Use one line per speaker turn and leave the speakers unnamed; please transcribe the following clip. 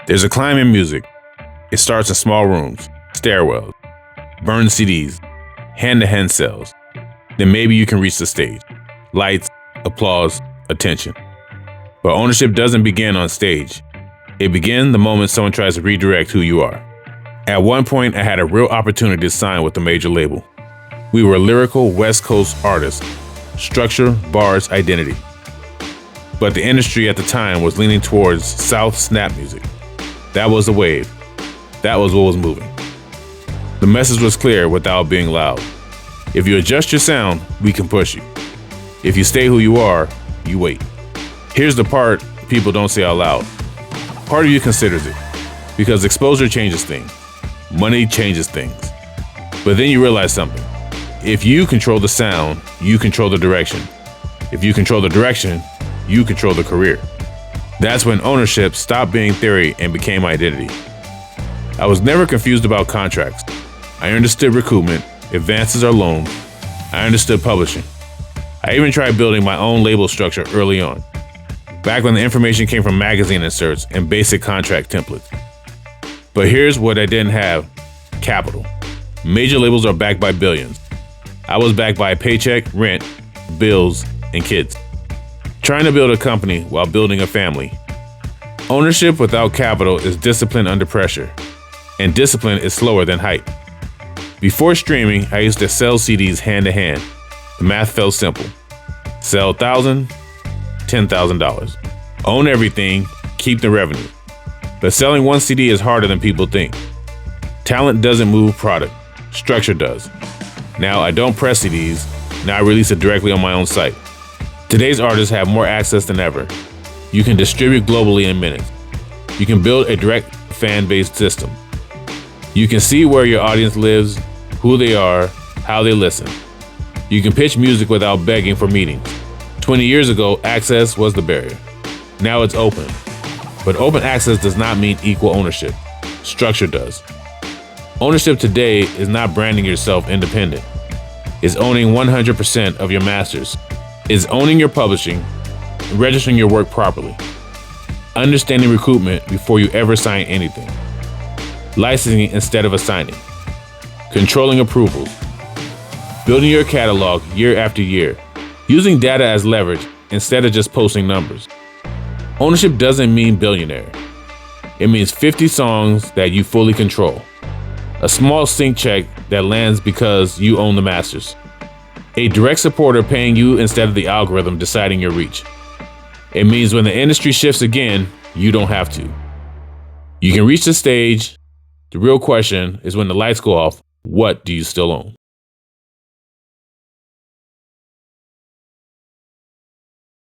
There's a climb in music. It starts in small rooms, stairwells, burned CDs, hand-to-hand sales. Then maybe you can reach the stage. Lights, applause, attention. But ownership doesn't begin on stage. It begins the moment someone tries to redirect who you are. At one point, I had a real opportunity to sign with a major label. We were lyrical West Coast artists, structure, bars, identity. But the industry at the time was leaning towards South snap music. That was the wave. That was what was moving. The message was clear without being loud. If you adjust your sound, we can push you. If you stay who you are, you wait. Here's the part people don't say out loud. Part of you considers it, because exposure changes things. Money changes things. But then you realize something. If you control the sound, you control the direction. If you control the direction, you control the career. That's when ownership stopped being theory and became identity. I was never confused about contracts. I understood recoupment, advances or loans. I understood publishing. I even tried building my own label structure early on, back when the information came from magazine inserts and basic contract templates. But here's what I didn't have: capital. Major labels are backed by billions. I was backed by a paycheck, rent, bills, and kids. Trying to build a company while building a family. Ownership without capital is discipline under pressure, and discipline is slower than hype. Before streaming, I used to sell CDs hand to hand. The math felt simple. Sell 1,000, $10,000. Own everything, keep the revenue. But selling one CD is harder than people think. Talent doesn't move product, structure does. Now I don't press CDs, now I release it directly on my own site. Today's artists have more access than ever. You can distribute globally in minutes. You can build a direct fan-based system. You can see where your audience lives, who they are, how they listen. You can pitch music without begging for meetings. 20 years ago, access was the barrier. Now it's open. But open access does not mean equal ownership. Structure does. Ownership today is not branding yourself independent. It's owning 100% of your masters. It's owning your publishing, registering your work properly, understanding recoupment before you ever sign anything, licensing instead of assigning, controlling approvals, building your catalog year after year, using data as leverage instead of just posting numbers. Ownership doesn't mean billionaire. It means 50 songs that you fully control. A small sync check that lands because you own the masters. A direct supporter paying you instead of the algorithm deciding your reach. It means when the industry shifts again, you don't have to. You can reach the stage. The real question is when the lights go off, what do you still own?